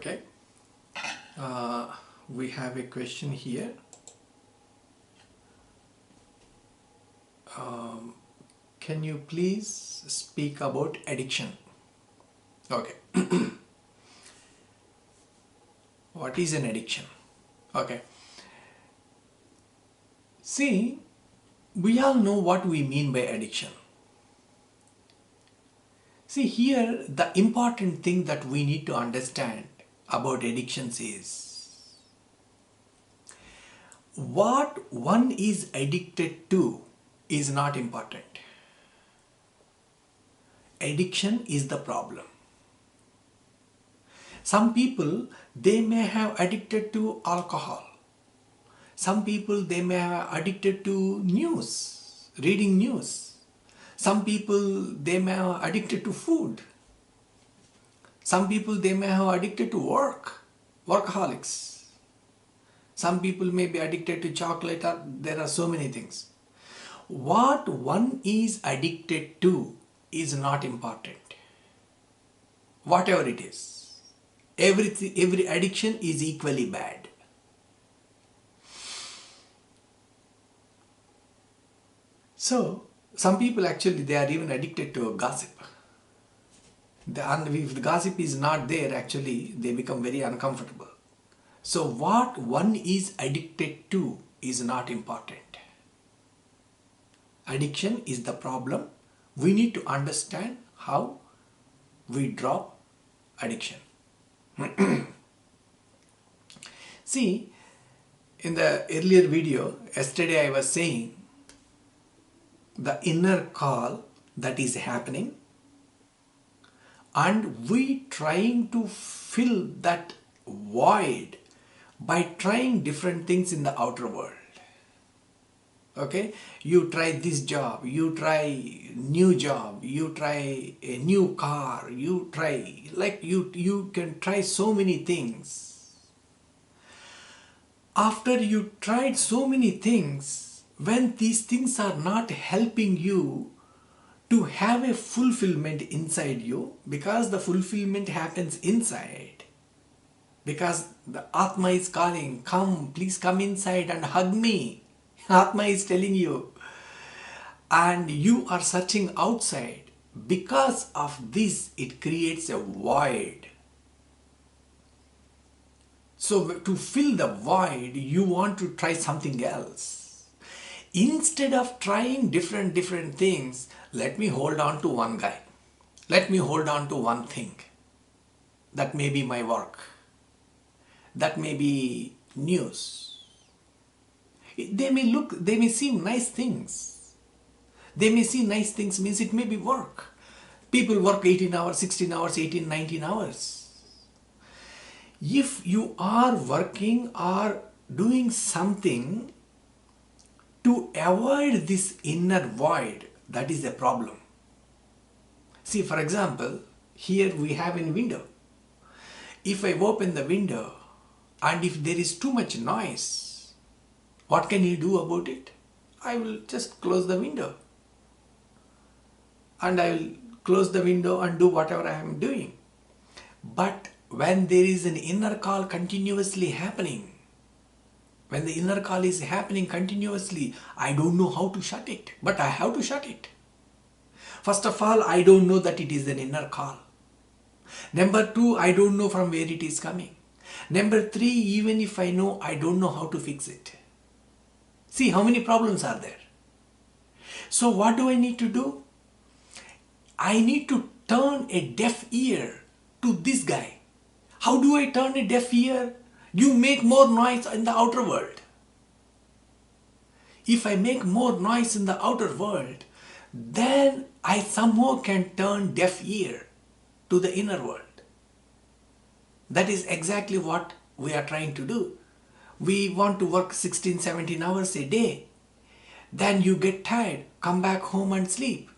Okay, we have a question here. Can you please speak about addiction? Okay, what is an addiction? Okay, see, we all know what we mean by addiction. See, here the important thing that we need to understand about addictions is what one is addicted to is not important. Addiction is the problem. Some people, they may have addicted to alcohol. Some people, they may have addicted to news, reading news. Some people, they may have addicted to food. Some people, they may have addicted to work, workaholics. Some people may be addicted to chocolate. There are so many things. What one is addicted to is not important. Whatever it is, every addiction is equally bad. So, some people actually, they are even addicted to gossip. And if the gossip is not there, actually, they become very uncomfortable. So, what one is addicted to is not important. Addiction is the problem. We need to understand how we drop addiction. See, in the earlier video, yesterday I was saying the inner call that is happening, and we trying to fill that void by trying different things in the outer world. Okay, you try this job, you try new job, you try a new car, you try, like you can try so many things. After you tried so many things, when these things are not helping you to have a fulfillment inside you, because the fulfillment happens inside, because the Atma is calling, come, please come inside and hug me. Atma is telling you, and you are searching outside. Because of this, it creates a void. So to fill the void, you want to try something else. Instead of trying different things, let me hold on to one guy. Let me hold on to one thing. That may be my work. That may be news. They may seem nice things. They may see nice things, means it may be work. People work 18 hours, 16 hours, 18, 19 hours. If you are working or doing something to avoid this inner void, that is a problem. See, for example, here we have a window. If I open the window and if there is too much noise, what can you do about it? I will just close the window. And I will close the window and do whatever I am doing. But when there is an inner call continuously happening, when the inner call is happening continuously, I don't know how to shut it, but I have to shut it. First of all, I don't know that it is an inner call. Number two, I don't know from where it is coming. Number three, even if I know, I don't know how to fix it. See how many problems are there. So what do I need to do? I need to turn a deaf ear to this guy. How do I turn a deaf ear? You make more noise in the outer world. If I make more noise in the outer world, then I somehow can turn deaf ear to the inner world. That is exactly what we are trying to do. We want to work 16, 17 hours a day. Then you get tired, come back home and sleep.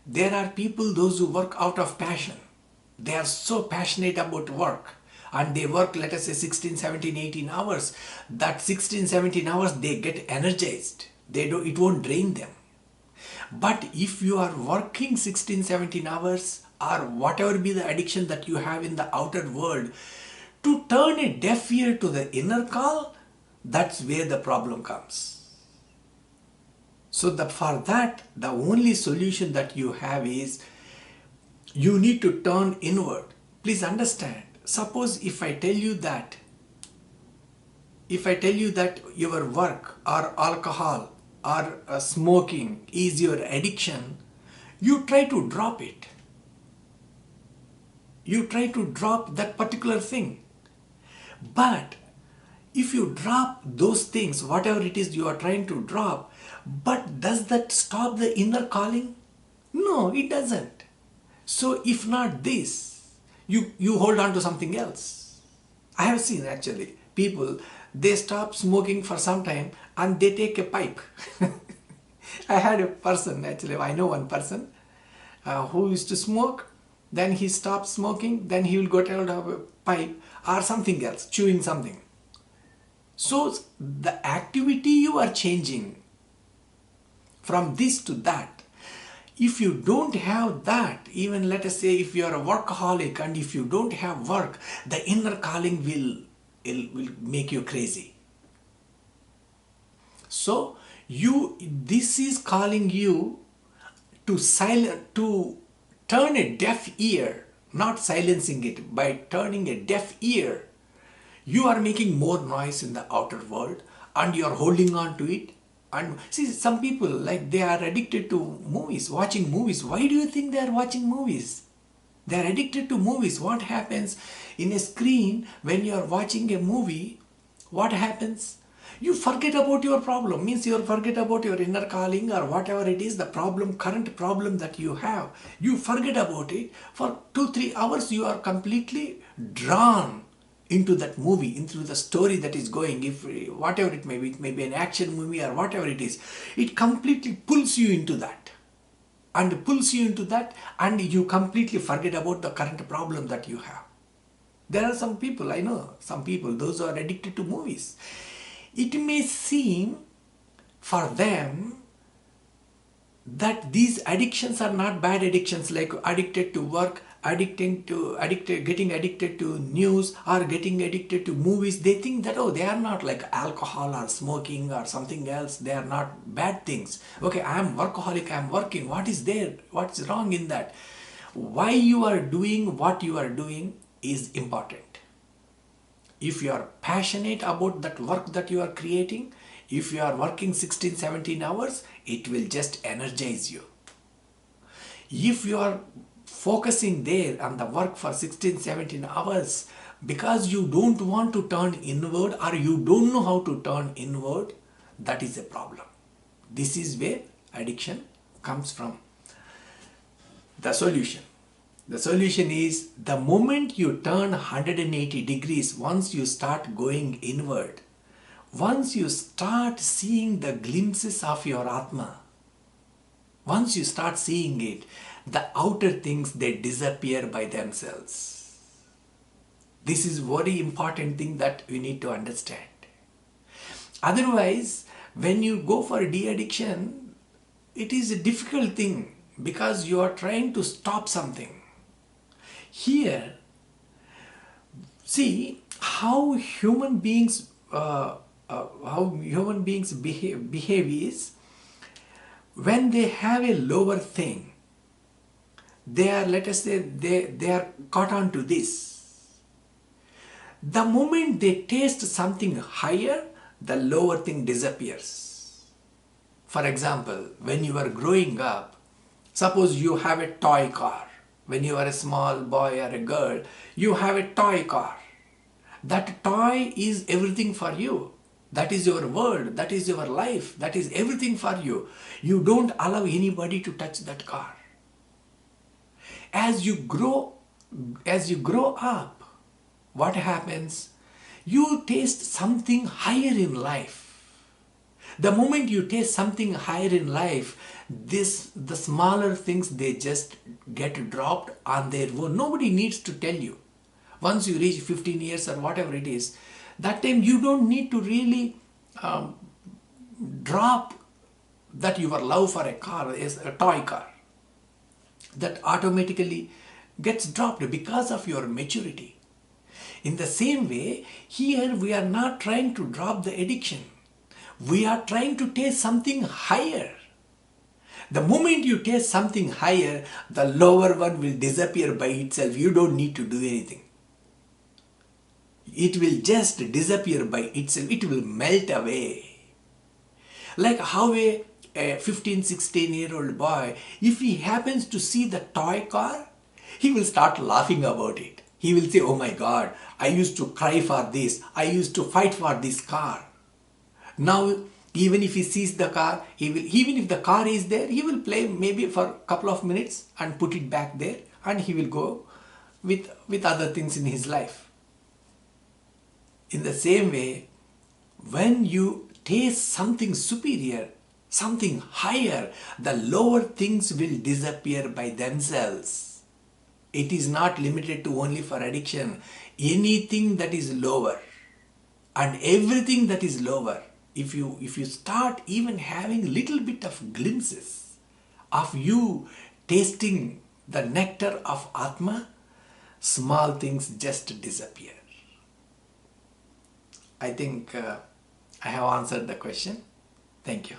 There are people, those who work out of passion. They are so passionate about work and they work, let us say 16, 17, 18 hours. That 16, 17 hours, they get energized. It won't drain them. But if you are working 16, 17 hours or whatever be the addiction that you have in the outer world, to turn a deaf ear to the inner call, that's where the problem comes. So for that, the only solution that you have is you need to turn inward. Please understand. Suppose if I tell you that your work or alcohol or smoking is your addiction, you try to drop it. You try to drop that particular thing. But if you drop those things, whatever it is you are trying to drop, but does that stop the inner calling? No, it doesn't. So if not this, you hold on to something else. I have seen actually people, they stop smoking for some time and they take a pipe. I had a person, actually I know one person who used to smoke, then he stopped smoking, then he will go out of a pipe or something else, chewing something. So the activity you are changing from this to that. If you don't have that, even let us say if you are a workaholic and if you don't have work, the inner calling will make you crazy. So this is calling you to turn a deaf ear, not silencing it, by turning a deaf ear. You are making more noise in the outer world and you are holding on to it. And see, some people, like, they are addicted to movies, watching movies. Why do you think they are watching movies? They are addicted to movies. What happens in a screen when you are watching a movie? What happens? You forget about your problem. Means you forget about your inner calling or whatever it is, the problem, current problem that you have. You forget about it. For 2-3 hours you are completely drawn into that movie, into the story that is going, if whatever it may be an action movie or whatever it is, it completely pulls you into that and you completely forget about the current problem that you have. There are some people, I know some people, those who are addicted to movies. It may seem for them that these addictions are not bad addictions, like addicted to work, getting addicted to news or getting addicted to movies. They think that, oh, they are not like alcohol or smoking or something else. They are not bad things. Okay, I am workaholic, I am working. What is there? What's wrong in that? Why you are doing what you are doing is important. If you are passionate about that work that you are creating, if you are working 16-17 hours, it will just energize you. If you are focusing there on the work for 16-17 hours because you don't want to turn inward or you don't know how to turn inward, that is a problem. This is where addiction comes from. The solution is, the moment you turn 180 degrees, once you start going inward, once you start seeing the glimpses of your Atma, once you start seeing it, the outer things, they disappear by themselves. This is very important thing that we need to understand. Otherwise, when you go for de-addiction, it is a difficult thing because you are trying to stop something. Here, see how human beings behave is, when they have a lower thing, they are, let us say, they are caught on to this. The moment they taste something higher, the lower thing disappears. For example, when you are growing up, suppose you have a toy car. When you are a small boy or a girl, you have a toy car. That toy is everything for you. That is your world, that is your life, that is everything for you. You don't allow anybody to touch that car. As you grow up, what happens? You taste something higher in life. The moment you taste something higher in life, the smaller things, they just get dropped on their own. Nobody needs to tell you. Once you reach 15 years or whatever it is, that time you don't need to really drop that your love for a car is a toy car. That automatically gets dropped because of your maturity. In the same way, here we are not trying to drop the addiction. We are trying to taste something higher. The moment you taste something higher, the lower one will disappear by itself. You don't need to do anything. It will just disappear by itself. It will melt away. Like how a 15-16-year-old boy, if he happens to see the toy car, he will start laughing about it. He will say, oh my God, I used to cry for this. I used to fight for this car. Now, even if he sees the car, even if the car is there, he will play maybe for a couple of minutes and put it back there, and he will go with other things in his life. In the same way, when you taste something superior, something higher, the lower things will disappear by themselves. It is not limited to only for addiction. Anything that is lower and everything that is lower, if you start even having little bit of glimpses of you tasting the nectar of Atma, small things just disappear. I think I have answered the question. Thank you.